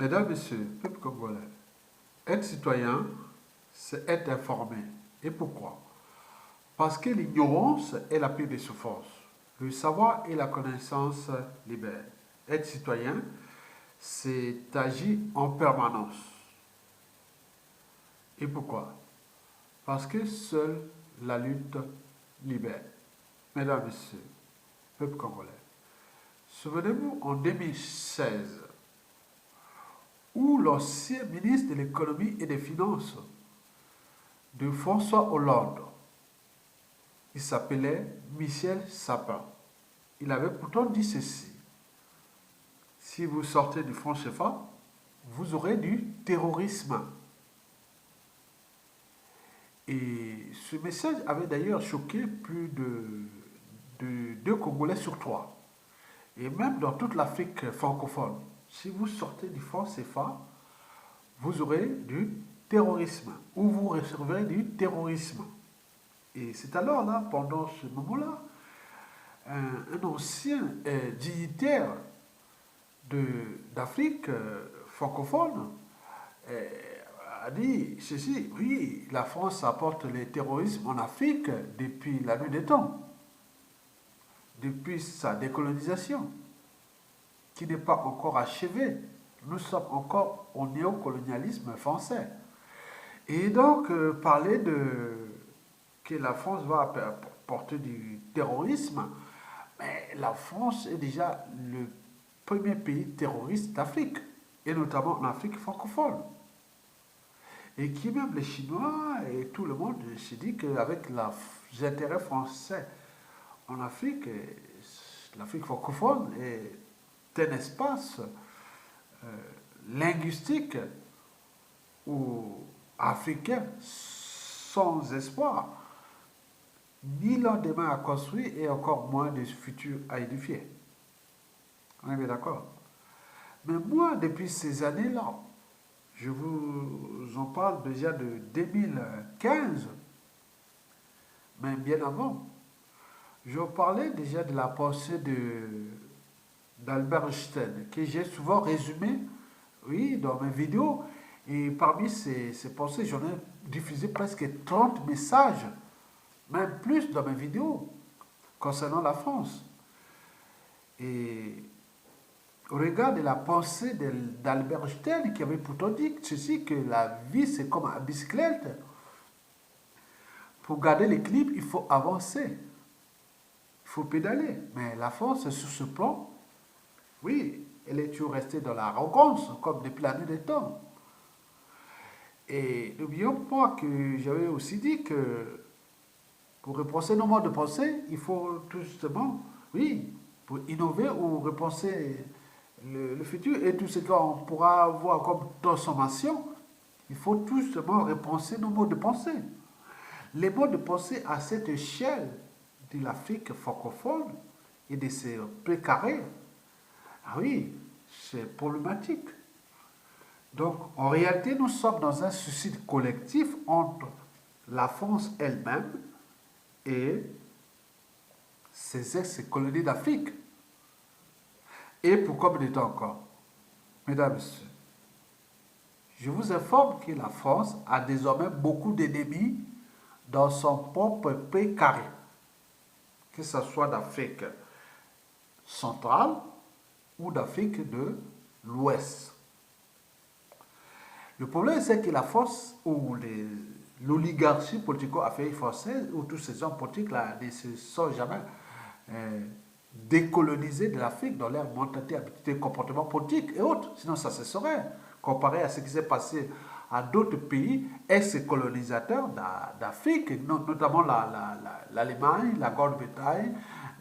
Mesdames, Messieurs, peuple congolais, être citoyen, c'est être informé. Et pourquoi? Parce que l'ignorance est la pire des souffrances. Le savoir et la connaissance libèrent. Être citoyen, c'est agir en permanence. Et pourquoi? Parce que seule la lutte libère. Mesdames, Messieurs, peuple congolais, souvenez-vous en 2016, où l'ancien ministre de l'économie et des finances de François Hollande, il s'appelait Michel Sapin. Il avait pourtant dit ceci: si vous sortez du franc CFA, vous aurez du terrorisme. Et ce message avait d'ailleurs choqué plus de 2 Congolais sur 3. Et même dans toute l'Afrique francophone, si vous sortez du franc CFA, vous aurez du terrorisme, ou vous recevrez du terrorisme. Et c'est alors là, pendant ce moment-là, un ancien dignitaire d'Afrique francophone euh, a dit ceci: oui, la France apporte le terrorisme en Afrique depuis la nuit des temps, depuis sa décolonisation, qui n'est pas encore achevée. Nous sommes encore au néocolonialisme français. Et donc, parler de que la France va porter du terrorisme, mais la France est déjà le premier pays terroriste d'Afrique, et notamment en Afrique francophone. Et qui même les Chinois et tout le monde se dit qu'avec les intérêts français en Afrique, l'Afrique francophone est un espace euh, linguistique ou africain sans espoir, ni lendemain à construire et encore moins de futur à édifier. On est bien d'accord. Mais moi, depuis ces années-là, je vous en parle déjà de 2015, mais bien avant, je vous parlais déjà de la pensée d'Albert Einstein, que j'ai souvent résumé, oui, dans mes vidéos. Et parmi ces pensées, j'en ai diffusé presque 30 messages, même plus dans mes vidéos, concernant la France. Et au regard de la pensée d'Albert Einstein, qui avait pourtant dit ceci, que la vie c'est comme une bicyclette. Pour garder l'équilibre, il faut avancer, il faut pédaler. Mais la France, sur ce plan, oui, elle est toujours restée dans l'arrogance, comme depuis la nuit des temps. Et n'oublions pas que j'avais aussi dit que pour repenser nos modes de pensée, il faut tout justement, oui, pour innover ou repenser le futur et tout ce qu'on pourra avoir comme transformation, il faut tout simplement repenser nos modes de pensée. Les modes de pensée à cette échelle de l'Afrique francophone et de ses précarés, ah oui, c'est problématique. Donc, en réalité, nous sommes dans un suicide collectif entre la France elle-même et ses ex-colonies d'Afrique. Et pour combien de temps encore? Mesdames et messieurs, je vous informe que la France a désormais beaucoup d'ennemis dans son propre pays carré, que ce soit d'Afrique centrale ou d'Afrique de l'Ouest. Le problème, c'est que la France ou l'oligarchie politico-africaine française ou tous ces hommes politiques-là ne se sont jamais décolonisés de l'Afrique dans leur mentalité, habitude, comportement politique et autres. Sinon, ça se saurait. Comparé à ce qui s'est passé à d'autres pays ex-colonisateurs d'Afrique, notamment l'Allemagne, la Grande-Bretagne,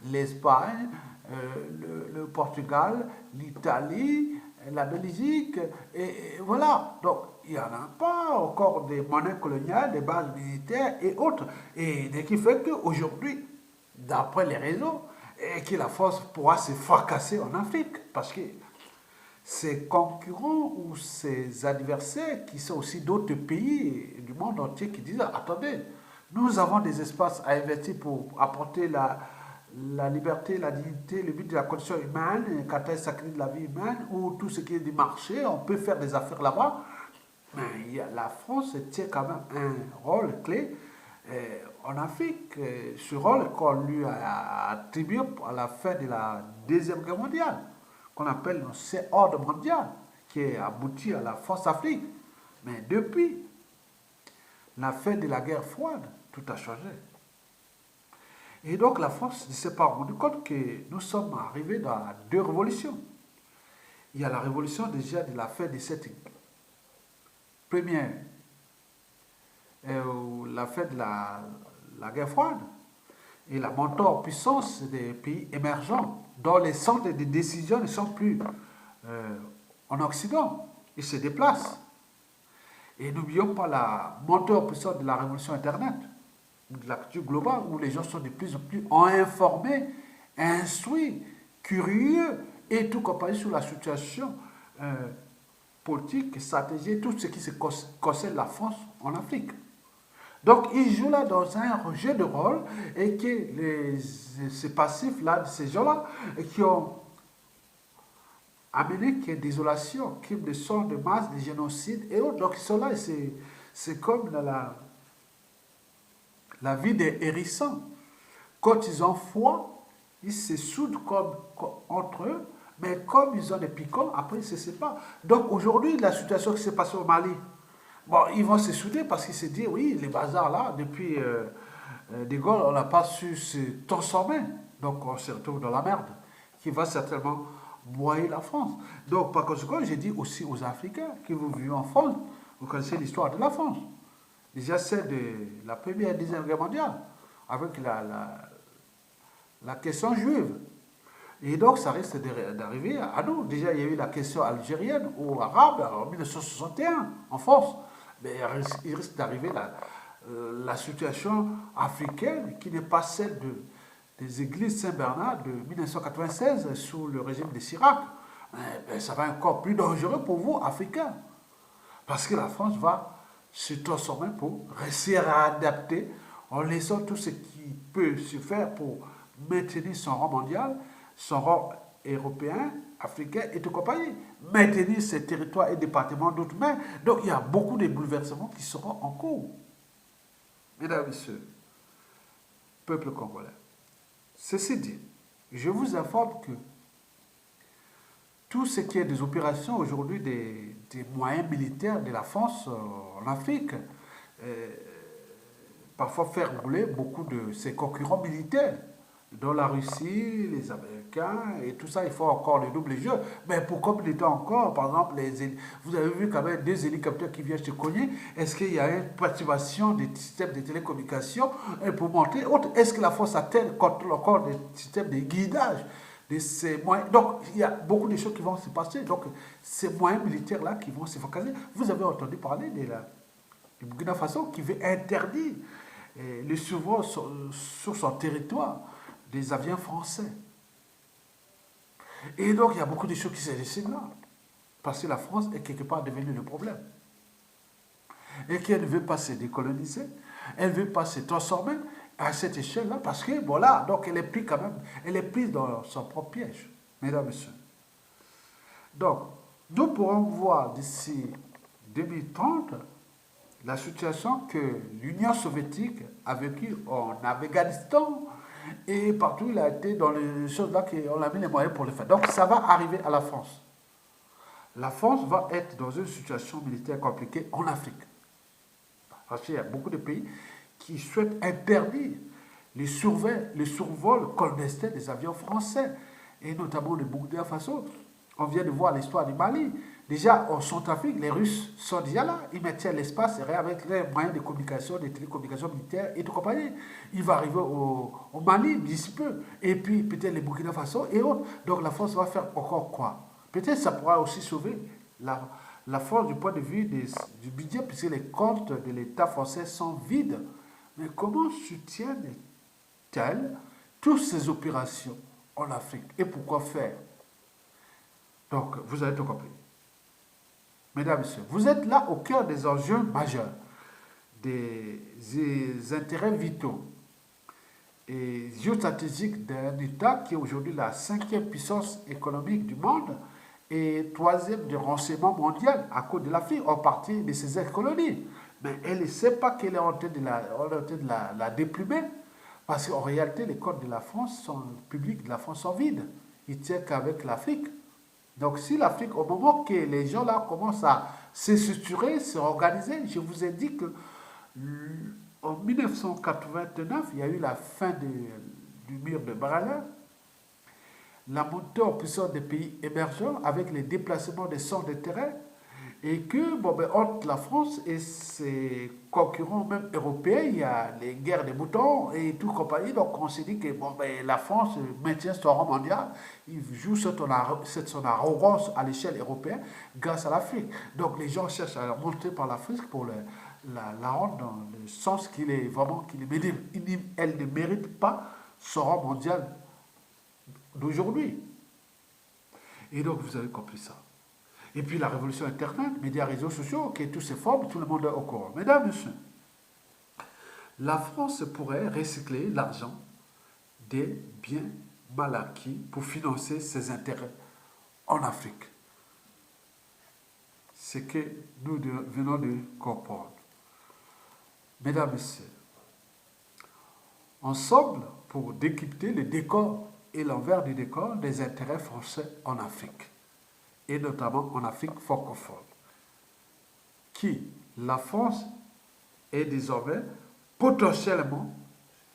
l'Espagne, le Portugal, l'Italie, la Belgique, et voilà. Donc, il n'y en a pas encore des monnaies coloniales, des bases militaires et autres. Et ce qui fait qu'aujourd'hui, d'après les réseaux, et que la France pourra se fracasser en Afrique. Parce que ses concurrents ou ses adversaires, qui sont aussi d'autres pays du monde entier, qui disent: attendez, nous avons des espaces à investir pour apporter la liberté, la dignité, le but de la condition humaine, quand elle sacrifie la vie humaine, ou tout ce qui est du marché, on peut faire des affaires là-bas. Mais la France tient quand même un rôle clé en Afrique. Ce rôle qu'on lui a attribué à la fin de la Deuxième Guerre mondiale, qu'on appelle le ordre mondial, qui a abouti à la France-Afrique. Mais depuis la fin de la guerre froide, tout a changé. Et donc la France ne s'est pas rendu compte que nous sommes arrivés dans deux révolutions. Il y a la révolution déjà de la fin de cette première, la fin de la guerre froide, et la montée en puissance des pays émergents, dont les centres de décision ne sont plus en Occident, ils se déplacent. Et n'oublions pas la montée en puissance de la révolution Internet, de la culture globale, où les gens sont de plus en plus informés, instruits, curieux, et tout compagnie sur la situation politique, stratégique, tout ce qui se concerne la France en Afrique. Donc, ils jouent là dans un jeu de rôle et que ces passifs-là, ces gens-là, qui ont amené qu'il y ait désolation, crimes de sang, de masse, de génocide et autres. Donc, ils sont là et c'est comme dans la vie des hérissons. Quand ils ont foi, ils se soudent entre eux, mais comme ils ont des piquants, après ils se séparent. Donc aujourd'hui, la situation qui s'est passée au Mali, bon, ils vont se souder parce qu'ils se disent, oui, les bazars là, depuis De Gaulle, on n'a pas su se transformer. Donc on se retrouve dans la merde, qui va certainement broyer la France. Donc par conséquent, j'ai dit aussi aux Africains qui vous vivez en France, vous connaissez l'histoire de la France. Déjà celle de la première et deuxième guerre mondiale, avec la question juive. Et donc, ça risque d'arriver à nous. Déjà, il y a eu la question algérienne ou arabe en 1961 en France. Mais il risque d'arriver la situation africaine qui n'est pas celle des églises Saint-Bernard de 1996 sous le régime de Chirac. Mais ça va être encore plus dangereux pour vous, Africains. Parce que la France va se transformer pour rester réadapter en laissant tout ce qui peut se faire pour maintenir son rang mondial, son rang européen, africain et tout compagnie. Maintenir ses territoires et départements d'outre-mer. Donc il y a beaucoup de bouleversements qui seront en cours. Mesdames et messieurs, peuple congolais, ceci dit, je vous informe que tout ce qui est des opérations aujourd'hui, des moyens militaires de la France en Afrique, parfois faire rouler beaucoup de ses concurrents militaires, dont la Russie, les Américains, et tout ça, il faut encore le double jeu. Mais pour combien de temps encore, par exemple, vous avez vu quand même des hélicoptères qui viennent se cogner, est-ce qu'il y a une perturbation des systèmes de télécommunication pour monter? Est-ce que la France a-t-elle contrôle encore des systèmes de guidage de ces moyens? Donc, il y a beaucoup de choses qui vont se passer. Donc, ces moyens militaires-là qui vont se focaliser. Vous avez entendu parler du Burkina Faso qui veut interdire le survol sur son territoire des avions français. Et donc, il y a beaucoup de choses qui se dessinent là. Parce que la France est quelque part devenue le problème. Et qu'elle ne veut pas se décoloniser, elle ne veut pas se transformer à cette échelle-là, parce que, voilà, donc elle est prise quand même, elle est prise dans son propre piège, mesdames et messieurs. Donc, nous pourrons voir d'ici 2030 la situation que l'Union soviétique a vécue en Afghanistan, et partout il a été dans les choses là qu'on a mis les moyens pour le faire. Donc ça va arriver à la France. La France va être dans une situation militaire compliquée en Afrique. Parce qu'il y a beaucoup de pays qui souhaitent interdire les survols clandestins des avions français, et notamment le Burkina Faso. On vient de voir l'histoire du Mali. Déjà, en Centrafrique, les Russes sont déjà là. Ils maintiennent l'espace avec les moyens de communication, des télécommunications militaires et tout compagnie. Il va arriver au Mali d'ici peu. Et puis, peut-être les Burkina Faso et autres. Donc, la France va faire encore quoi? Peut-être ça pourra aussi sauver la France du point de vue du budget, puisque les comptes de l'État français sont vides. Mais comment soutiennent-elles toutes ces opérations en Afrique? Et pourquoi faire? Donc, vous avez tout compris. Mesdames et messieurs, vous êtes là au cœur des enjeux majeurs, des intérêts vitaux. et géostratégique d'un État qui est aujourd'hui la cinquième puissance économique du monde et troisième du renseignement mondial à cause de l'Afrique, en partie de ses ex-colonies. Mais elle ne sait pas qu'elle est en train de la déplumer, parce qu'en réalité, les comptes de la France sont publics, de la France sont vides. Ils ne tiennent qu'avec l'Afrique. Donc si l'Afrique, au moment que les gens là commencent à se structurer, se organiser, je vous ai dit que en 1989, il y a eu la fin du mur de Berlin, la montée en puissance des pays émergents avec les déplacements des centres d'intérêt et que, bon, ben, entre la France et ses concurrents, même européens, il y a les guerres des boutons et tout compagnie. Donc, on s'est dit que, bon, ben, la France maintient son rang mondial, il joue son arrogance à l'échelle européenne grâce à l'Afrique. Donc, les gens cherchent à monter par l'Afrique pour la rendre dans le sens qu'il est vraiment, elle ne mérite pas son rang mondial d'aujourd'hui. Et donc, vous avez compris ça. Et puis la révolution Internet, médias, réseaux sociaux, qui tous ces formes, tout le monde est au courant. Mesdames, Messieurs, la France pourrait recycler l'argent des biens mal acquis pour financer ses intérêts en Afrique. C'est ce que nous venons de comprendre. Mesdames, Messieurs, ensemble, pour décrypter le décor et l'envers du décor des intérêts français en Afrique, et notamment en Afrique francophone, qui, la France, est désormais potentiellement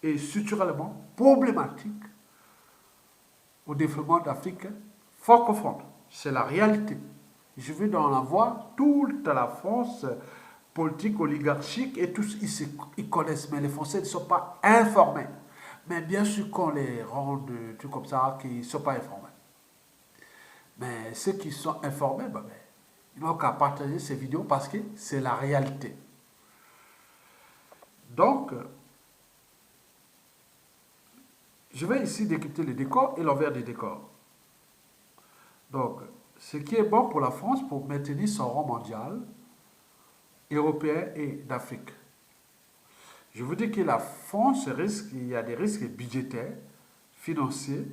et structurellement problématique au développement d'Afrique francophone. C'est la réalité. Je vais dans la voir toute la France politique, oligarchique, et tous ils connaissent, mais les Français ne sont pas informés. Mais bien sûr qu'on les rend de trucs comme ça, qui ne sont pas informés. Mais ceux qui sont informés, ils n'ont qu'à partager ces vidéos parce que c'est la réalité. Donc, je vais ici décrypter le décor et l'envers des décors. Donc, ce qui est bon pour la France pour maintenir son rang mondial, européen et d'Afrique. Je vous dis que la France risque, il y a des risques budgétaires, financiers,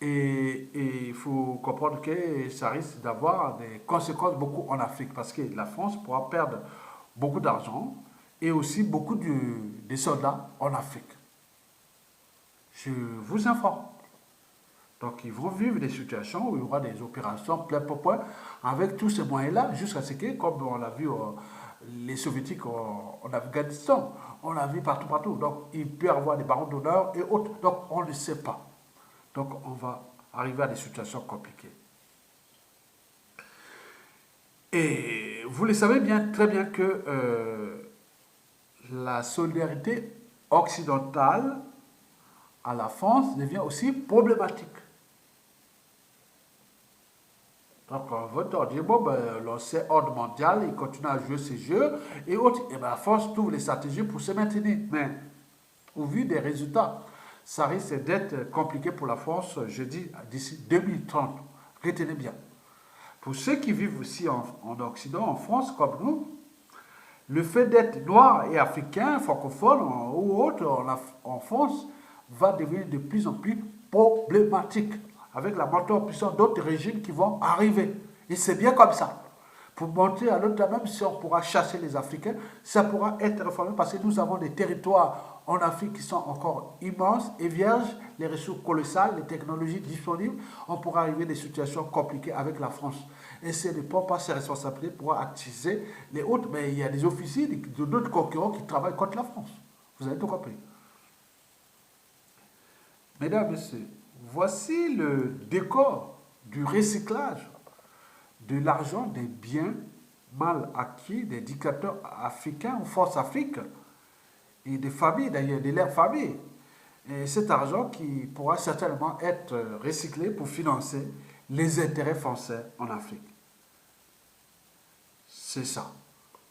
et il faut comprendre que ça risque d'avoir des conséquences beaucoup en Afrique parce que la France pourra perdre beaucoup d'argent et aussi beaucoup de soldats en Afrique. Je vous informe. Donc ils vont vivre des situations où il y aura des opérations plein pour point avec tous ces moyens-là jusqu'à ce que, comme on l'a vu les soviétiques en Afghanistan, on l'a vu partout. Donc il peut y avoir des barons d'honneur et autres. Donc on ne sait pas. Donc, on va arriver à des situations compliquées. Et vous le savez bien, très bien que la solidarité occidentale à la France devient aussi problématique. Donc, on va dire, bon, l'ancien ordre mondial, il continue à jouer ses jeux, et autres, et la France trouve les stratégies pour se maintenir. Mais, au vu des résultats, ça risque d'être compliqué pour la France, je dis, d'ici 2030. Retenez bien. Pour ceux qui vivent aussi en Occident, en France, comme nous, le fait d'être noir et africain, francophone ou autre en France, va devenir de plus en plus problématique, avec la montée en puissance d'autres régimes qui vont arriver. Et c'est bien comme ça. Pour monter à l'autre, même si on pourra chasser les Africains, ça pourra être réformé parce que nous avons des territoires en Afrique qui sont encore immenses et vierges, les ressources colossales, les technologies disponibles. On pourra arriver à des situations compliquées avec la France. Et c'est ne prend pas ses responsabilités pour attiser les autres. Mais il y a des officiers, d'autres concurrents qui travaillent contre la France. Vous avez tout compris. Mesdames, Messieurs, voici le décor du recyclage de l'argent des biens mal acquis des dictateurs africains ou force Afrique et des familles d'ailleurs, de leurs familles. Et cet argent qui pourra certainement être recyclé pour financer les intérêts français en Afrique. C'est ça,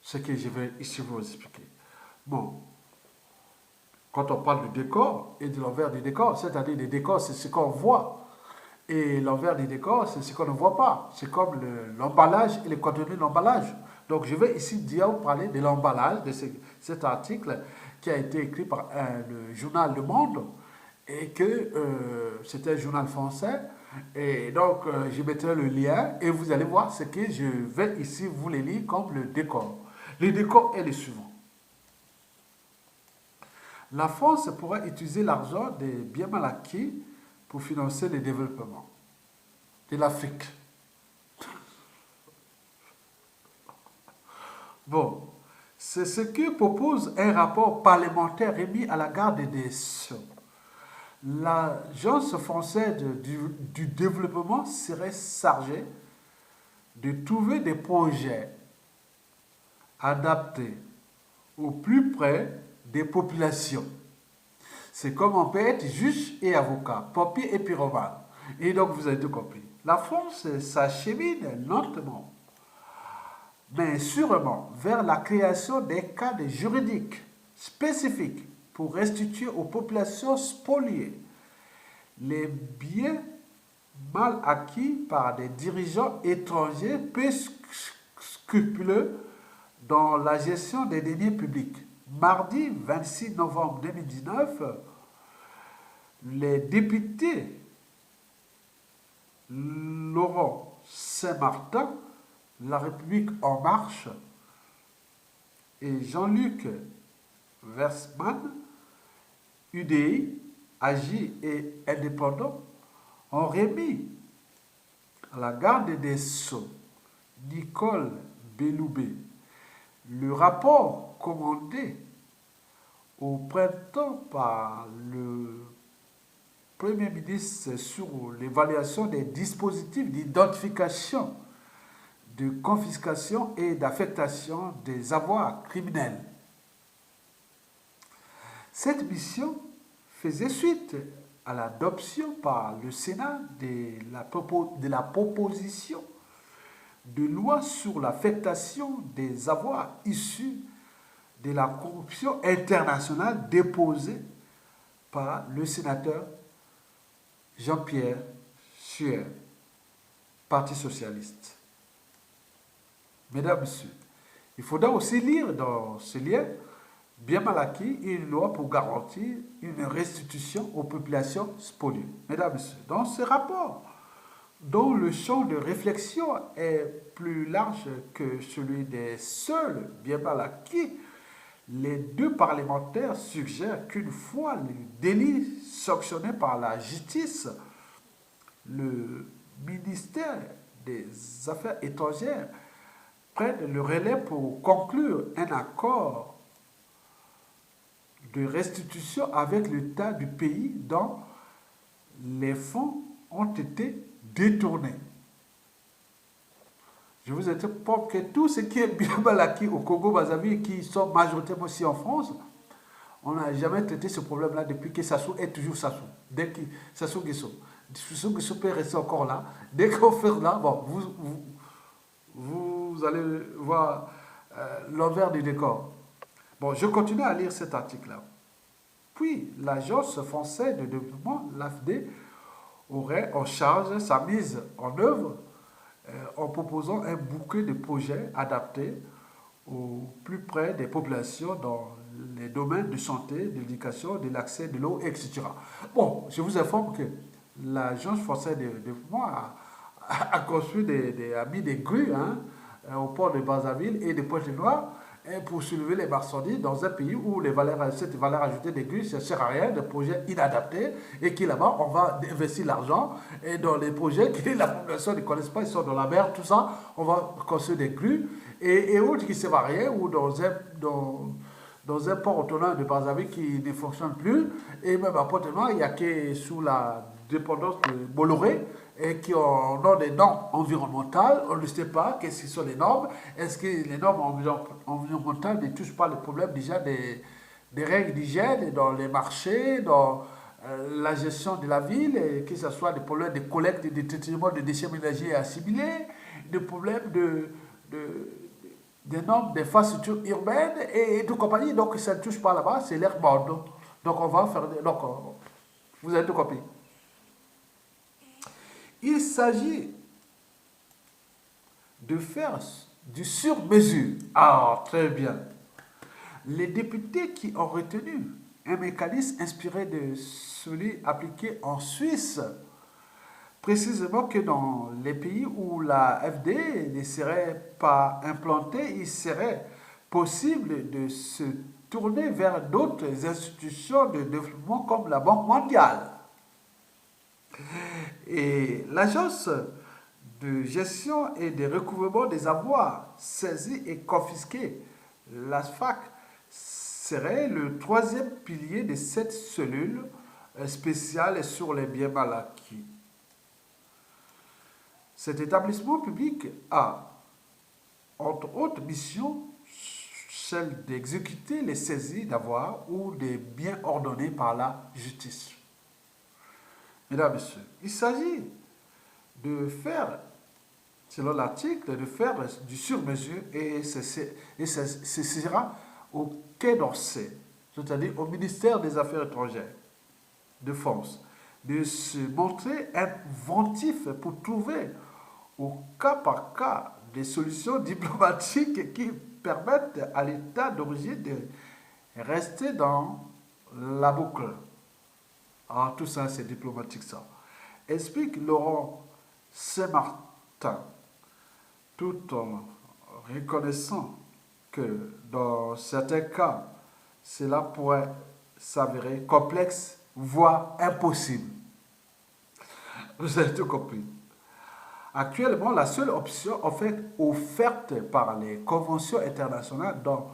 ce que je vais ici vous expliquer. Bon, quand on parle du décor et de l'envers du décor, c'est-à-dire le décor, c'est ce qu'on voit. Et l'envers du décor, c'est ce qu'on ne voit pas. C'est comme l'emballage et le contenu de l'emballage. Donc je vais ici parler de l'emballage de cet article qui a été écrit par le journal Le Monde, et que c'était un journal français. Et donc, je mettrai le lien et vous allez voir ce que je vais ici vous les lire comme le décor. Le décor est le suivant. La France pourrait utiliser l'argent des biens mal acquis pour financer le développement de l'Afrique. Bon, c'est ce que propose un rapport parlementaire remis à la garde des Sceaux. L'Agence française du développement serait chargée de trouver des projets adaptés au plus près des populations. C'est comme on peut être juge et avocat, pompier et pyromane. Et donc vous avez tout compris. La France s'achemine lentement, mais sûrement vers la création des cadres juridiques spécifiques pour restituer aux populations spoliées les biens mal acquis par des dirigeants étrangers peu scrupuleux dans la gestion des deniers publics. Mardi 26 novembre 2019, les députés Laurent Saint-Martin, La République En Marche, et Jean-Luc Versman, UDI, Agi et Indépendant, ont remis à la garde des Sceaux, Nicole Belloubet, le rapport commandé au printemps par le Premier ministre sur l'évaluation des dispositifs d'identification, de confiscation et d'affectation des avoirs criminels. Cette mission faisait suite à l'adoption par le Sénat de la proposition de loi sur l'affectation des avoirs issus de la corruption internationale déposée par le sénateur Jean-Pierre Sueur, Parti socialiste. Mesdames, Messieurs, il faudra aussi lire dans ce lien bien mal acquis une loi pour garantir une restitution aux populations spoliées. Mesdames, Messieurs, dans ce rapport, dont le champ de réflexion est plus large que celui des seuls bien mal acquis, les deux parlementaires suggèrent qu'une fois le délit sanctionné par la justice, le ministère des Affaires étrangères prenne le relais pour conclure un accord de restitution avec l'État du pays dont les fonds ont été détournés. Je vous informe que tout ce qui est bien mal acquis au Congo-Brazzaville, qui sont majoritairement aussi en France, on n'a jamais traité ce problème-là depuis que Sassou est toujours Sassou. Dès que Sassou Nguesso, Sassou Nguesso peut rester encore là. Dès qu'on fait là, bon, vous allez voir l'envers du décor. Bon, je continue à lire cet article-là. Puis, l'Agence française de développement, l'AFD, aurait en charge sa mise en œuvre en proposant un bouquet de projets adaptés au plus près des populations dans les domaines de santé, de l'éducation, de l'accès de l'eau, etc. Bon, je vous informe que l'Agence française de développement a construit a mis des grues au port de Brazzaville et de Pointe-Noire pour soulever les marchandises dans un pays où cette valeur ajoutée des grues, ça ne sert à rien, des projets inadaptés, et qui là-bas, on va investir l'argent, et dans les projets que la population ne connaît pas, ils sont dans la mer, tout ça, on va construire des grues, et autres qui ne servent à rien, ou dans un port autonome de Brazzaville qui ne fonctionne plus, et même à Pointe-Noire, il n'y a que sous la dépendance de Bolloré, et qui ont des normes environnementales, on ne sait pas qu'est-ce que sont les normes. Est-ce que les normes environnementales ne touchent pas le problème déjà des règles d'hygiène dans les marchés, dans la gestion de la ville, et que ce soit des problèmes de collecte et de traitement de déchets ménagers assimilés, des problèmes des normes d'infrastructures urbaines et tout compagnie. Donc ça ne touche pas là-bas, c'est l'air mort. Donc on va faire... Donc vous avez tout compris. Il s'agit de faire du sur-mesure. Ah, très bien. Les députés qui ont retenu un mécanisme inspiré de celui appliqué en Suisse, précisément que dans les pays où la FD ne serait pas implantée, il serait possible de se tourner vers d'autres institutions de développement comme la Banque mondiale et l'Agence de gestion et de recouvrement des avoirs saisis et confisqués. L'ASFAC serait le troisième pilier de cette cellule spéciale sur les biens mal acquis. Cet établissement public a, entre autres missions, celle d'exécuter les saisies d'avoirs ou des biens ordonnés par la justice. Mesdames, Messieurs, il s'agit de faire, selon l'article, de faire du sur-mesure et ce sera au Quai d'Orsay, c'est-à-dire au ministère des Affaires étrangères de France, de se montrer inventif pour trouver au cas par cas des solutions diplomatiques qui permettent à l'État d'origine de rester dans la boucle. Ah, tout ça, c'est diplomatique, ça. Explique Laurent Saint-Martin, tout en reconnaissant que dans certains cas, cela pourrait s'avérer complexe, voire impossible. Vous avez tout compris. Actuellement, la seule option offerte par les conventions internationales dont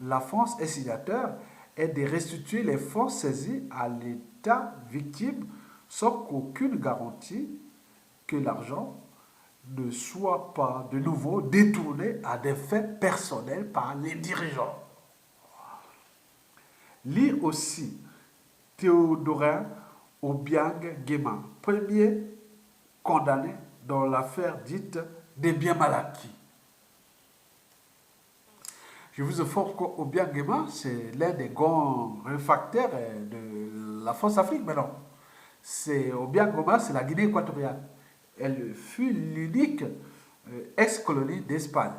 la France est signataire est de restituer les fonds saisis à l'État victime sans qu'aucune garantie que l'argent ne soit pas de nouveau détourné à des fins personnelles par les dirigeants. Lire aussi Théodorin Obiang Nguema, premier condamné dans l'affaire dite des biens mal acquis. Je vous informe qu'Obiang Nguema, c'est l'un des grands réfractaires de la France-Afrique maintenant. Obiang Nguema, c'est la Guinée équatoriale. Elle fut l'unique ex-colonie d'Espagne,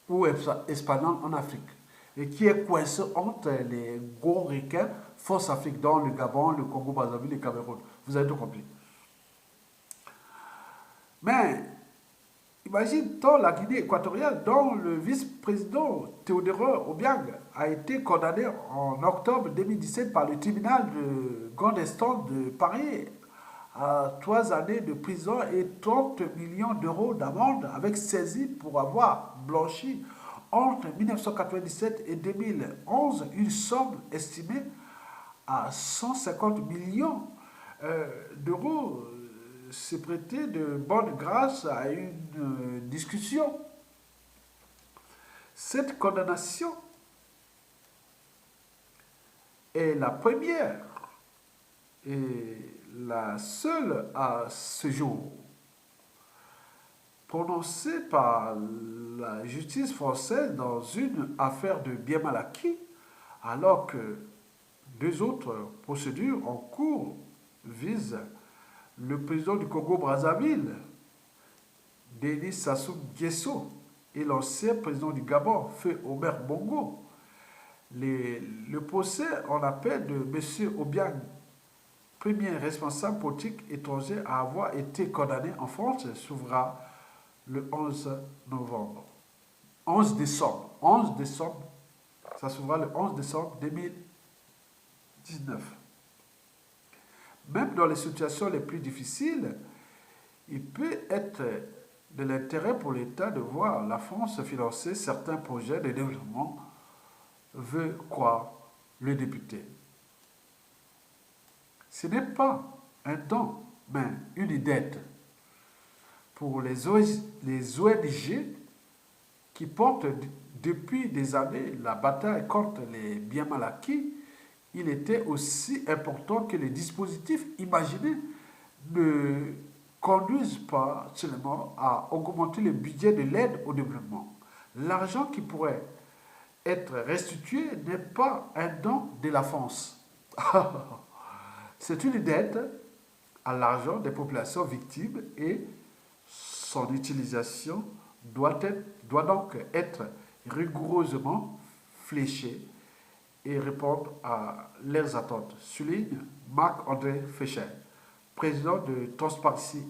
ou espagnole en Afrique, et qui est coincée entre les gros ricains France-Afrique, dans le Gabon, le Congo-Brazzaville et le Cameroun. Vous avez tout compris. Mais, imagine-t-on la Guinée équatoriale dont le vice-président Théodore Obiang a été condamné en octobre 2017 par le tribunal de grande instance de Paris à 3 années de prison et 30 millions d'euros d'amende avec saisie pour avoir blanchi entre 1997 et 2011 une somme estimée à 150 millions d'euros s'est prêté de bonne grâce à une discussion. Cette condamnation est la première et la seule à ce jour prononcée par la justice française dans une affaire de bien mal acquis, alors que 2 autres procédures en cours visent le président du Congo-Brazzaville, Denis Sassou Nguesso, et l'ancien président du Gabon, Feu Omer Bongo. Le procès en appel de M. Obiang, premier responsable politique étranger à avoir été condamné en France, s'ouvrira le 11 novembre. 11 décembre. 11 décembre. Ça s'ouvrira le 11 décembre 2019. Même dans les situations les plus difficiles, il peut être de l'intérêt pour l'État de voir la France financer certains projets de développement, veut croire le député. Ce n'est pas un don, mais une dette. Pour les ONG qui portent depuis des années la bataille contre les biens mal acquis, il était aussi important que les dispositifs imaginés ne conduisent pas seulement à augmenter le budget de l'aide au développement. L'argent qui pourrait être restitué n'est pas un don de la France. C'est une dette à l'argent des populations victimes et son utilisation doit donc être rigoureusement fléchée et répondre à leurs attentes, souligne Marc-André Féchet, président de Transparency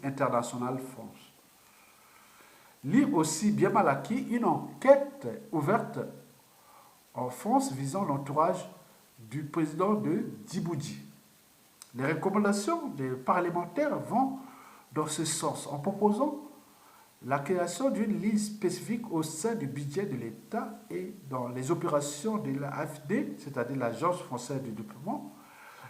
International France. Lire aussi bien mal acquis une enquête ouverte en France visant l'entourage du président de Djibouti. Les recommandations des parlementaires vont dans ce sens en proposant la création d'une ligne spécifique au sein du budget de l'État et dans les opérations de l'AFD, c'est-à-dire l'Agence française de développement,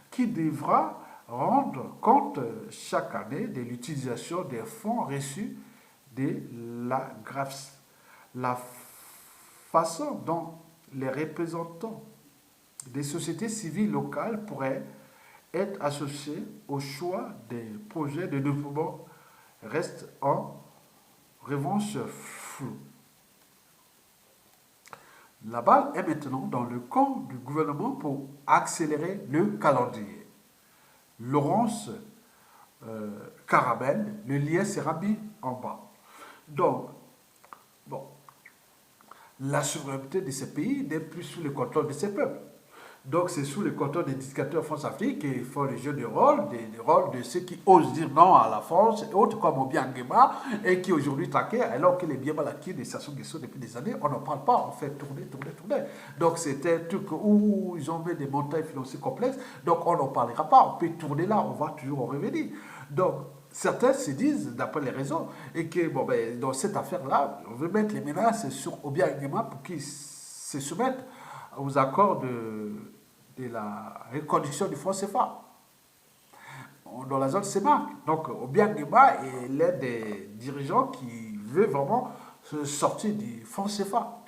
qui devra rendre compte chaque année de l'utilisation des fonds reçus de la GRAFS. La façon dont les représentants des sociétés civiles locales pourraient être associés au choix des projets de développement reste en revanche flou. La balle est maintenant dans le camp du gouvernement pour accélérer le calendrier. Laurence Caramel, le lien sera mis en bas. Donc, bon, la souveraineté de ces pays n'est plus sous le contrôle de ces peuples. Donc c'est sous le contrôle des dictateurs France-Afrique qui font le jeu de rôle, des rôles de ceux qui osent dire non à la France, et autres comme Obiang Nguema, et qui aujourd'hui traquent, alors que les biens mal acquis de Sassou Nguesso depuis des années, on n'en parle pas, on fait tourner. Donc c'était un truc où ils ont mis des montagnes financières complexes, donc on n'en parlera pas, on peut tourner là, on va toujours en revenir. Donc certains se disent, d'après les raisons, et que bon, ben, dans cette affaire-là, on veut mettre les menaces sur Obiang Nguema pour qu'ils se soumettent aux accords de la reconduction du franc CFA dans la zone CEMAC. Donc Obiang Nguema est l'un des dirigeants qui veut vraiment se sortir du franc CFA.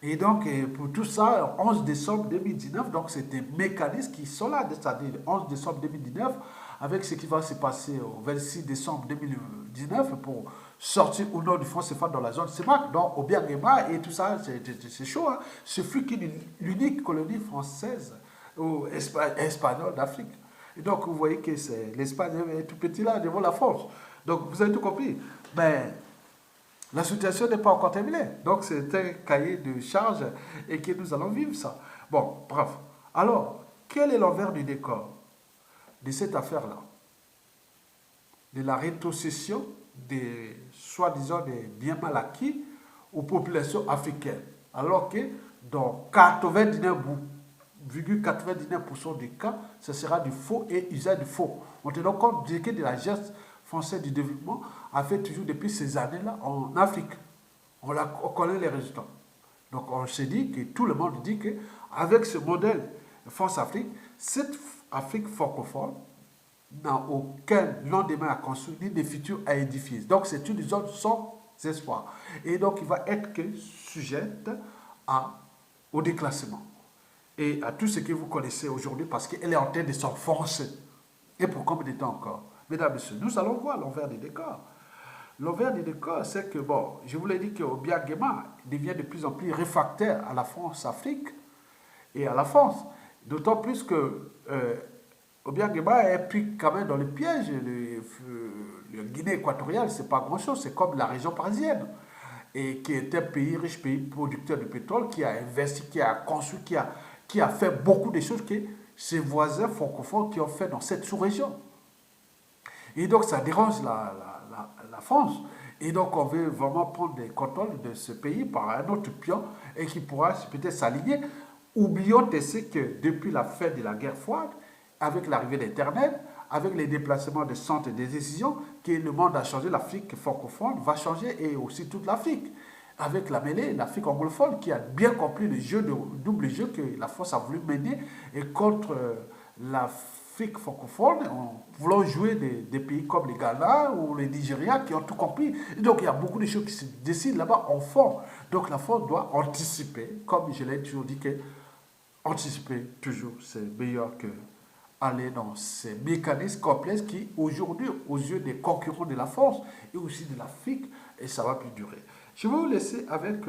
Et donc pour tout ça, 11 décembre 2019, donc c'est des mécanismes qui sont là, c'est-à-dire 11 décembre 2019, avec ce qui va se passer au 26 décembre 2019 pour sortir ou non du franc CFA dans la zone CEMAC. Donc Obiang Nguema et tout ça, c'est chaud. Hein? Ce fut l'unique colonie française ou espagnole d'Afrique. Et donc vous voyez que l'Espagne est tout petit là devant la France. Donc vous avez tout compris. Mais la situation n'est pas encore terminée. Donc c'est un cahier de charge et que nous allons vivre ça. Bon, bref. Alors, quel est l'envers du décor de cette affaire-là? De la rétrocession des soi-disant des biens mal acquis aux populations africaines. Alors que dans 99,99% des cas, ce sera du faux et usage du faux. On tient compte que de la geste française du développement a fait toujours depuis ces années-là en Afrique. On connaît les résultats. Donc on se dit que tout le monde dit qu'avec ce modèle France-Afrique, cette Afrique francophone n'a aucun lendemain à construire, ni de futur à édifier. Donc c'est une zone sans espoir. Et donc il va être que sujette au déclassement. Et à tout ce que vous connaissez aujourd'hui, parce qu'elle est en train de s'enfoncer. Et pour combien de temps encore? Mesdames et messieurs, nous allons voir l'envers des décors. L'envers des décors, c'est que, bon, je vous l'ai dit que Obiang Nguema devient de plus en plus réfractaire à la France-Afrique et à la France. D'autant plus que Obiang Nguema est pris quand même dans le piège. Le Guinée équatoriale, c'est pas grand-chose, c'est comme la région parisienne. Et qui est un pays riche, pays producteur de pétrole, qui a investi, qui a construit, qui a fait beaucoup de choses que ses voisins francophones qui ont fait dans cette sous-région. Et donc ça dérange la France. Et donc on veut vraiment prendre le contrôle de ce pays par un autre pion et qui pourra peut-être s'aligner. Oublions que depuis la fin de la guerre froide, avec l'arrivée d'Internet, avec les déplacements des centres de décision, que le monde a changé, l'Afrique francophone va changer et aussi toute l'Afrique. Avec la mêlée, l'Afrique anglophone qui a bien compris le jeu, le double jeu que la France a voulu mener et contre l'Afrique francophone, en voulant jouer des pays comme les Ghana ou les Nigeria qui ont tout compris. Et donc il y a beaucoup de choses qui se décident là-bas en fond. Donc la France doit anticiper, comme je l'ai toujours dit, que anticiper toujours c'est meilleur que aller dans ces mécanismes complexes qui, aujourd'hui, aux yeux des concurrents de la France et aussi de l'Afrique, et ça va plus durer. Je vais vous laisser avec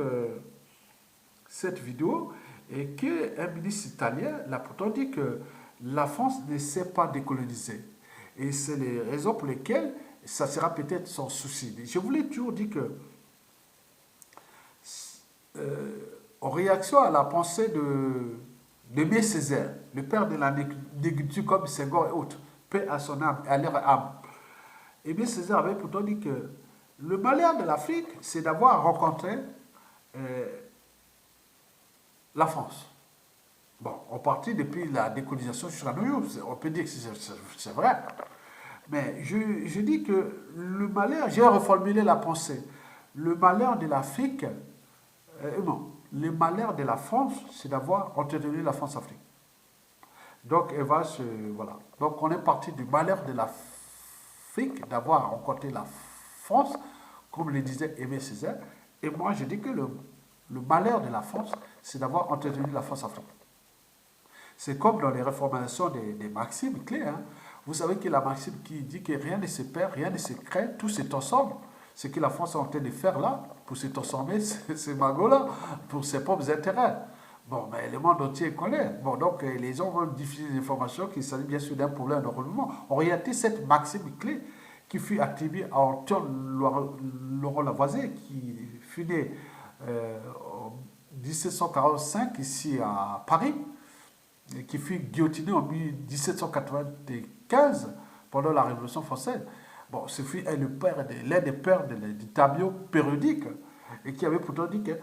cette vidéo et qu'un ministre italien l'a pourtant dit que la France ne sait pas décoloniser. Et c'est les raisons pour lesquelles ça sera peut-être son souci. Je vous l'ai toujours dit que en réaction à la pensée de Aimé Césaire, le père de la négritude comme Senghor et autres, paix à son âme, à leur âme. Aimé Césaire avait pourtant dit que le malheur de l'Afrique, c'est d'avoir rencontré euh, la France. Bon, en partie depuis la décolonisation sur la Noyau, on peut dire que c'est vrai. Mais je dis que le malheur, j'ai reformulé la pensée, le malheur de l'Afrique, non, le malheur de la France, c'est d'avoir entretenu la France-Afrique. Donc, elle va se. Voilà. Donc, on est parti du malheur de l'Afrique, d'avoir rencontré la France, comme le disait Aimé Césaire. Et moi, je dis que le malheur de la France, c'est d'avoir entretenu la France-Afrique. C'est comme dans les reformations des maximes clés. Hein. Vous savez que la maxime qui dit que rien ne se perd, rien ne se crée, tout se transforme. Ce que la France est en train de faire là, pour se transformer, ces magots-là, pour ses propres intérêts. Bon, mais le monde entier connaît. Bon, donc les gens vont diffuser des informations qui s'agit bien sûr d'un problème de renouvellement. En réalité, cette maxime clé qui fut attribuée à Antoine Laurent Lavoisier, qui fut né en 1745 ici à Paris, et qui fut guillotiné en 1795 pendant la Révolution française. Bon, ce fut l'un des pères du tableau périodique et qui avait pourtant dit que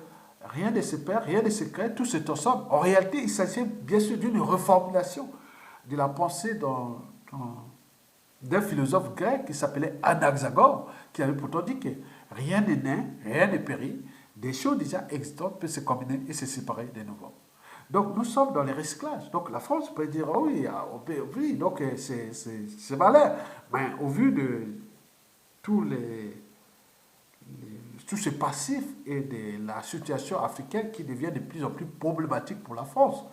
rien ne se perd, rien ne se crée, tout se transforme. En réalité, il s'agit bien sûr d'une reformulation de la pensée d'un philosophe grec qui s'appelait Anaxagore, qui avait pourtant dit que rien n'est né, rien n'est péri, des choses déjà existantes peuvent se combiner et se séparer de nouveau. Donc nous sommes dans les recyclages. Donc la France peut dire oh oui, oui, donc c'est malin. Mais au vu de tous tout ce passif et de la situation africaine qui devient de plus en plus problématique pour la France,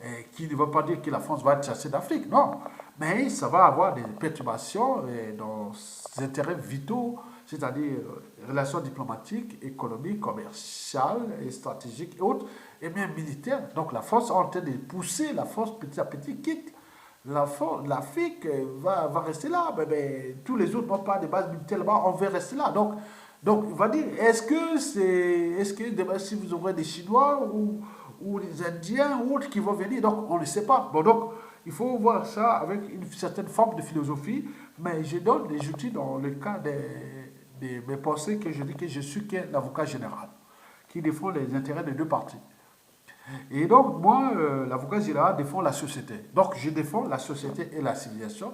et qui ne veut pas dire que la France va être chassée d'Afrique, non. Mais ça va avoir des perturbations dans ses intérêts vitaux, c'est-à-dire relations diplomatiques, économiques, commerciales, et stratégiques et autres, et même militaires. Donc la France est en train de pousser, la France petit à petit quitte. L'Afrique va rester là, mais tous les autres n'ont pas de base militaire là-bas, on va rester là. Donc on va dire, est-ce que demain, si vous aurez des Chinois ou des Indiens ou autres qui vont venir, donc on ne sait pas. Bon, donc il faut voir ça avec une certaine forme de philosophie, mais je donne des outils dans le cas de mes pensées que je dis que je suis l'avocat général, qui défend les intérêts des deux parties. Et donc, moi, l'avocat général défend la société. Donc, je défends la société et la civilisation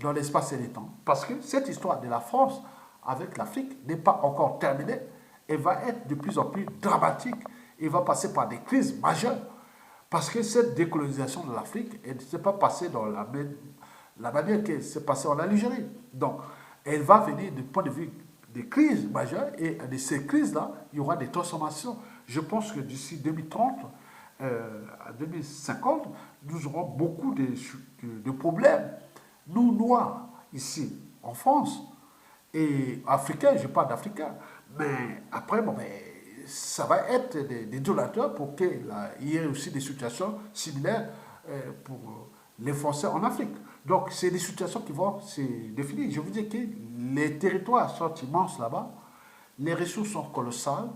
dans l'espace et le temps. Parce que cette histoire de la France avec l'Afrique n'est pas encore terminée. Elle va être de plus en plus dramatique. Elle va passer par des crises majeures. Parce que cette décolonisation de l'Afrique, elle ne s'est pas passée dans la manière qu'elle s'est passée en Algérie. Donc, elle va venir du point de vue des crises majeures. Et de ces crises-là, il y aura des transformations. Je pense que d'ici 2030, à 2050, nous aurons beaucoup de problèmes. Nous, Noirs, ici, en France, et Africains, je parle d'Africains, mais après, bon, mais ça va être des donateurs pour qu'il y ait aussi des situations similaires pour les Français en Afrique. Donc, c'est des situations qui vont se définir. Je vous dis que les territoires sont immenses là-bas, les ressources sont colossales,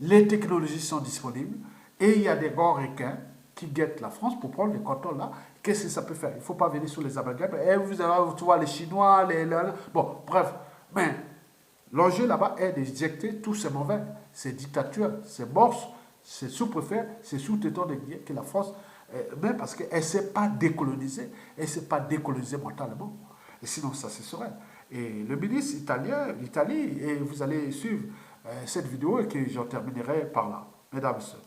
les technologies sont disponibles, et il y a des grands requins qui guettent la France pour prendre les cantons là. Qu'est-ce que ça peut faire? Il ne faut pas venir sur les amalgames. Et vous allez voir les Chinois, bon, bref. Mais l'enjeu là-bas est d'éjecter tous ces mauvais, ces dictatures, ces morses, ces sous-préfets, ces sous-tétons de guerre que la France, même parce qu'elle ne s'est pas décolonisée, elle ne s'est pas décolonisée mentalement. Et sinon, ça se serait. Et le ministre italien, l'Italie, et vous allez suivre cette vidéo et que j'en terminerai par là. Mesdames et messieurs.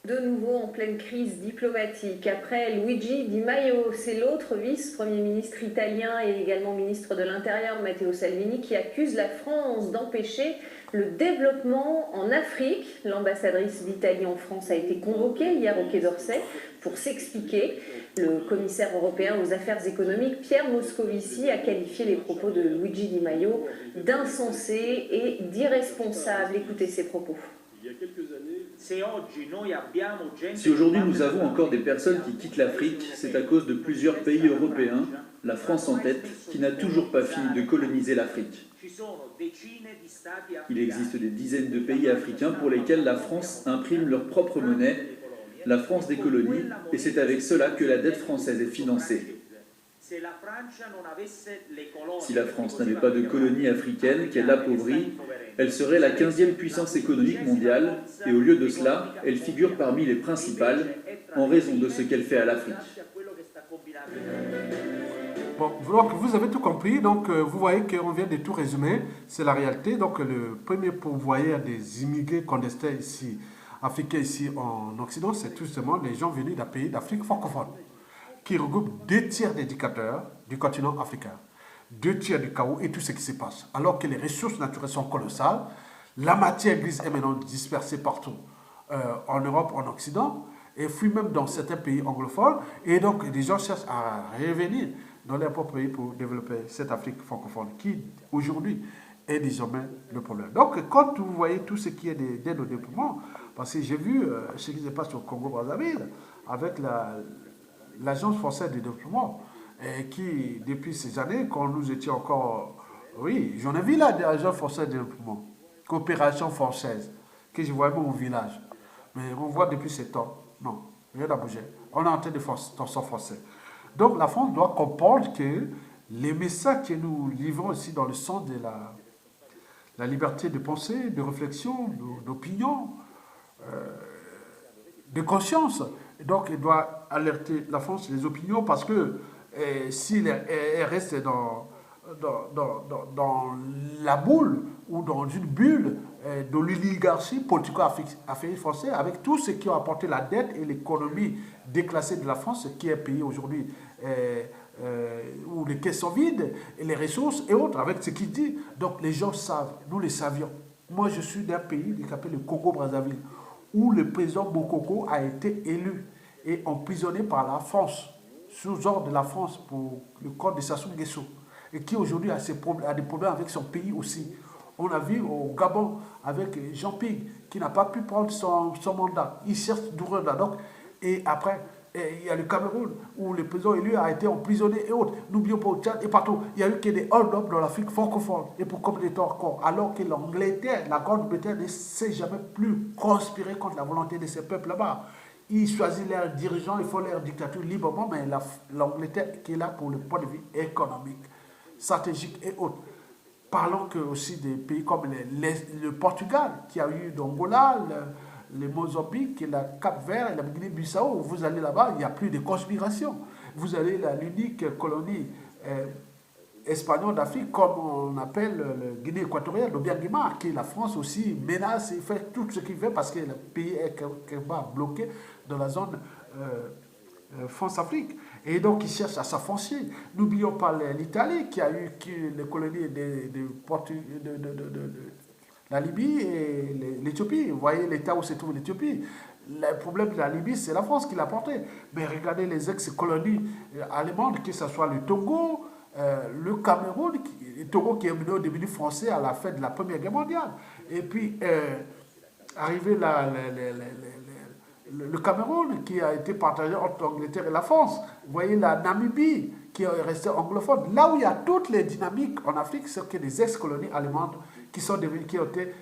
De nouveau en pleine crise diplomatique. Après Luigi Di Maio, c'est l'autre vice-premier ministre italien et également ministre de l'Intérieur, Matteo Salvini, qui accuse la France d'empêcher le développement en Afrique. L'ambassadrice d'Italie en France a été convoquée hier au Quai d'Orsay pour s'expliquer. Le commissaire européen aux affaires économiques, Pierre Moscovici, a qualifié les propos de Luigi Di Maio d'insensés et d'irresponsables. Écoutez ses propos. Il y a quelques années, si aujourd'hui nous avons encore des personnes qui quittent l'Afrique, c'est à cause de plusieurs pays européens la France en tête, qui n'a toujours pas fini de coloniser l'Afrique. Il existe des dizaines de pays africains pour lesquels la France imprime leur propre monnaie, la France des colonies, et c'est avec cela que la dette française est financée. Si la France n'avait pas de colonies africaines qu'elle appauvrit, elle serait la 15e puissance économique mondiale, et au lieu de cela, elle figure parmi les principales en raison de ce qu'elle fait à l'Afrique. Bon, donc vous avez tout compris, donc vous voyez qu'on vient de tout résumer, c'est la réalité. Donc le premier pourvoyeur des immigrés clandestins ici, africains ici en Occident, c'est tout simplement les gens venus d'un pays d'Afrique francophone, qui regroupe 2 tiers des dictateurs du continent africain, 2 tiers du chaos et tout ce qui se passe. Alors que les ressources naturelles sont colossales, la matière grise est maintenant dispersée partout en Europe, en Occident, et fuit même dans certains pays anglophones, et donc les gens cherchent à revenir dans leur propre pays pour développer cette Afrique francophone qui, aujourd'hui, est désormais le problème. Donc, quand vous voyez tout ce qui est d'aide au développement, parce que j'ai vu ce qui se passe au Congo-Brazzaville avec l'Agence française de développement, qui, depuis ces années, quand nous étions encore... Oui, j'en ai vu là, de l'Agence française de développement, coopération française, que je voyais même au village. Mais on voit depuis ces temps, non, rien n'a bougé. On est en train de s'en français. Donc la France doit comprendre que les messages que nous livrons ici dans le sens de la liberté de pensée, de réflexion, d'opinion, de conscience. Donc elle doit alerter la France, les opinions, parce que si elle reste dans la boule ou dans une bulle de l'oligarchie politico-africaine française, avec tout ce qui a apporté la dette et l'économie déclassée de la France, qui est payée aujourd'hui, où les caisses sont vides, et les ressources et autres, avec ce qu'il dit. Donc les gens savent, nous les savions. Moi je suis d'un pays qui s'appelle le Congo-Brazzaville, où le président Bokoko a été élu et emprisonné par la France, sous ordre de la France pour le code de Sassou Nguesso, et qui aujourd'hui a des problèmes avec son pays aussi. On a vu au Gabon avec Jean Ping, qui n'a pas pu prendre son mandat. Il cherche Dourenda. Donc, et après, il y a le Cameroun, où le président élu a été emprisonné et autres. N'oublions pas au Tchad et partout. Il y a eu que des hold-up dans l'Afrique francophone. Et pour combien de temps encore? Alors que l'Angleterre, la Grande-Bretagne, ne s'est jamais plus conspiré contre la volonté de ces peuples là-bas. Ils choisissent leurs dirigeants, ils font leur dictature librement, mais l'Angleterre qui est là pour le point de vue économique, stratégique et autres. Parlons que aussi des pays comme le Portugal, qui a eu l'Angola, le Mozambique, le Cap-Vert et la Guinée-Bissau. Vous allez là-bas, il n'y a plus de conspiration. Vous allez à l'unique colonie espagnole d'Afrique, comme on appelle le Guinée équatoriale, le Biangima, qui la France aussi menace et fait tout ce qu'il veut parce que le pays est bloqué dans la zone France-Afrique. Et donc, ils cherchent à s'affranchir. N'oublions pas l'Italie, qui a eu les colonies de la Libye et l'Éthiopie. Vous voyez l'état où se trouve l'Éthiopie. Le problème de la Libye, c'est la France qui l'a porté. Mais regardez les ex-colonies allemandes, que ce soit le Togo, le Cameroun, le Togo qui est devenu français à la fin de la Première Guerre mondiale. Et puis, arrivé là, le Cameroun, qui a été partagé entre l'Angleterre et la France. Vous voyez la Namibie, qui est restée anglophone. Là où il y a toutes les dynamiques en Afrique, c'est que des ex-colonies allemandes qui ont été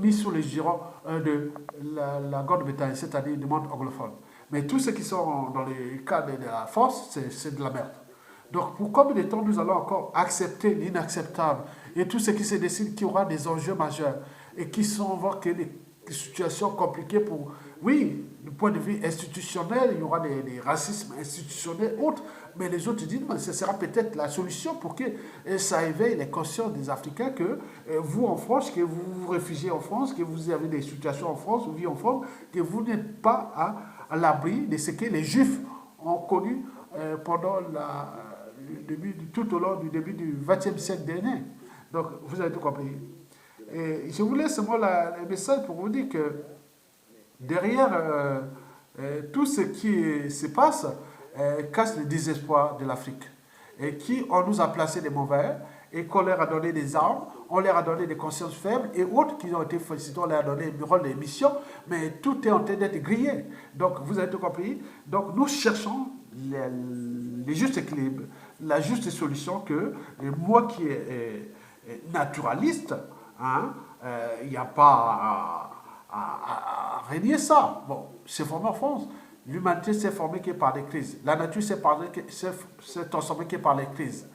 mises sous les girons de la Grande-Bretagne, c'est-à-dire du monde anglophone. Mais tous ceux qui sont dans les cas de la France, c'est de la merde. Donc, pour combien de temps nous allons encore accepter l'inacceptable et tout ce qui se décide qu'il y aura des enjeux majeurs et qui sont voir que des situations compliquées pour... Oui, du point de vue institutionnel, il y aura des racismes institutionnels autres, mais les autres disent que ce sera peut-être la solution pour que ça éveille les consciences des Africains que vous en France, que vous vous réfugiez en France, que vous avez des situations en France, vous vivez en France, que vous n'êtes pas à l'abri de ce que les Juifs ont connu pendant tout au long du début du XXe siècle dernier. Donc, vous avez tout compris. Et je vous laisse seulement le message pour vous dire que derrière tout ce qui se passe cache le désespoir de l'Afrique. Et qui on nous a placé des mauvais et qu'on leur a donné des armes, on leur a donné des consciences faibles et autres qui ont été félicités, on leur a donné un rôle d'émission, mais tout est en train d'être grillé. Donc, vous avez tout compris. Donc, nous cherchons les justes équilibres, la juste solution que moi qui est naturaliste, hein, il n'y a pas à régner ça. Bon, c'est formé en France. L'humanité s'est formée que par des crises. La nature s'est transformée que par les crises.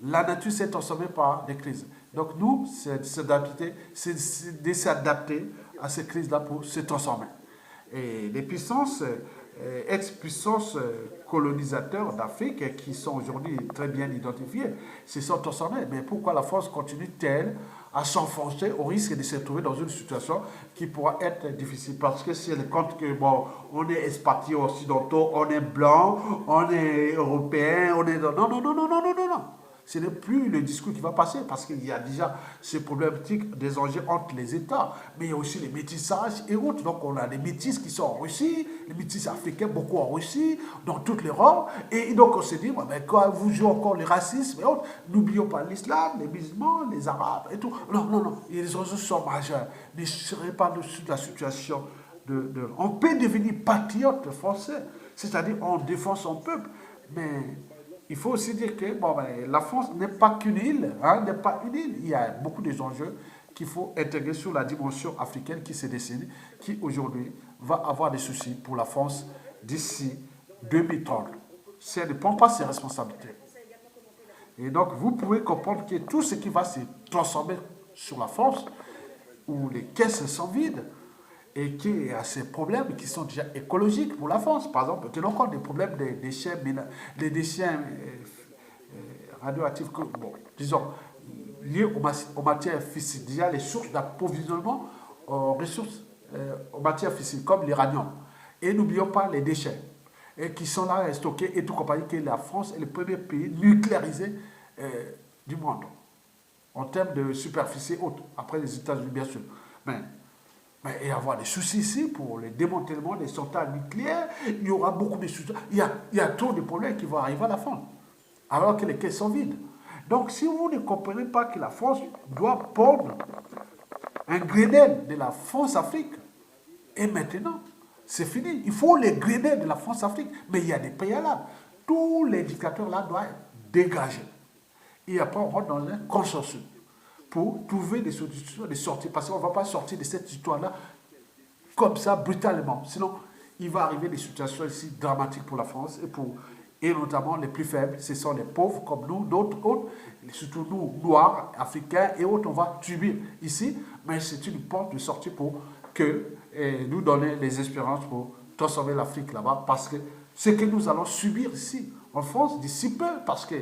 La nature s'est transformée par des crises. Donc nous, c'est de s'adapter à ces crises-là pour se transformer. Et les puissances, ex-puissances colonisateurs d'Afrique, qui sont aujourd'hui très bien identifiées, se sont transformées. Mais pourquoi la France continue-t-elle à s'enfoncer au risque de se trouver dans une situation qui pourra être difficile? Parce que si elle compte que, bon, on est expatriés occidentaux, on est blanc, on est européen, on est... Non, non, non, non, non, non, non, non. Ce n'est plus le discours qui va passer parce qu'il y a déjà ces problématiques des enjeux entre les États, mais il y a aussi les métissages et autres. Donc on a des métis qui sont en Russie, les métis africains beaucoup en Russie, dans toute l'Europe. Et donc on s'est dit, mais quand vous jouez encore le racisme et autres, n'oublions pas l'islam, les musulmans, les arabes et tout. Non, non, non, les enjeux sont majeurs. Ne serez pas dessus de la situation On peut devenir patriote français, c'est-à-dire on défend son peuple, mais... Il faut aussi dire que la France n'est pas qu'une île, n'est pas une île. Il y a beaucoup d'enjeux qu'il faut intégrer sur la dimension africaine qui se dessine, qui aujourd'hui va avoir des soucis pour la France d'ici 2030. Si elle ne prend pas ses responsabilités. Et donc, vous pouvez comprendre que tout ce qui va se transformer sur la France, où les caisses sont vides, et qu'il y a ces problèmes qui sont déjà écologiques pour la France. Par exemple, tenons compte des problèmes des déchets radioactifs, disons, liés aux matières fissiles. Déjà, les sources d'approvisionnement aux ressources, aux matières fissiles, comme l'uranium. Et n'oublions pas les déchets, qui sont là stockés, et tout compagnie, que la France est le premier pays nucléarisé du monde, en termes de superficie haute, après les États-Unis, bien sûr. Mais il y avoir des soucis ici pour le démantèlement des centrales nucléaires. Il y aura beaucoup de soucis. Il y a trop de problèmes qui vont arriver à la fin, alors que les caisses sont vides. Donc, si vous ne comprenez pas que la France doit prendre un Grenelle de la France-Afrique, et maintenant, c'est fini. Il faut les Grenelles de la France-Afrique. Mais il y a des préalables. Tous les dictateurs là doivent être dégagés. Et après, on rentre dans un consensus pour trouver des solutions, des sorties. Parce qu'on ne va pas sortir de cette histoire-là comme ça, brutalement. Sinon, il va arriver des situations ici dramatiques pour la France et notamment les plus faibles. Ce sont les pauvres comme nous, d'autres autres, surtout nous, noirs, africains et autres, on va subir ici. Mais c'est une porte de sortie pour nous donner les espérances pour transformer l'Afrique là-bas. Parce que ce que nous allons subir ici, en France, d'ici peu, parce que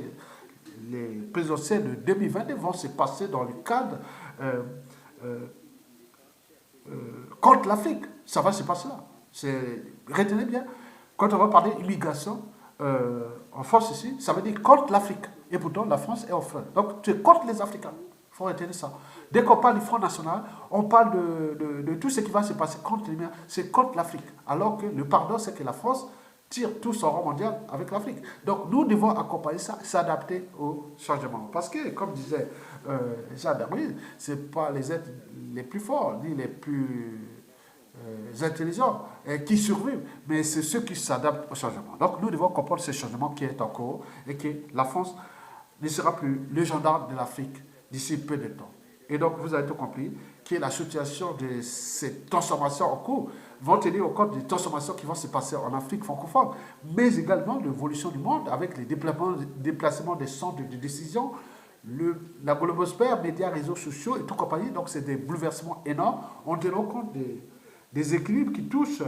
les présidentielles de 2022 vont se passer dans le cadre contre l'Afrique. Ça va se passer là. Retenez bien, quand on va parler d'immigration en France ici, ça veut dire contre l'Afrique. Et pourtant, la France est en frein. Donc, c'est contre les Africains. Il faut retenir ça. Dès qu'on parle du Front National, on parle de tout ce qui va se passer contre les miens. C'est contre l'Afrique. Alors que le pardon, c'est que la France tire tout son rang mondial avec l'Afrique. Donc, nous devons accompagner ça, s'adapter au changement. Parce que, comme disait Jean Darwin, ce n'est pas les êtres les plus forts, ni les plus intelligents qui survivent, mais c'est ceux qui s'adaptent au changement. Donc, nous devons comprendre ce changement qui est en cours et que la France ne sera plus le gendarme de l'Afrique d'ici peu de temps. Et donc, vous avez tout compris que la situation de ces transformations en cours vont tenir compte des transformations qui vont se passer en Afrique francophone, mais également l'évolution du monde avec les déplacements des centres de décision, la globosphère, médias, réseaux sociaux et tout compagnie. Donc, c'est des bouleversements énormes en tenant compte des équilibres qui touchent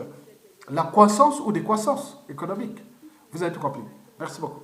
la croissance ou décroissance économique. Vous avez tout compris. Merci beaucoup.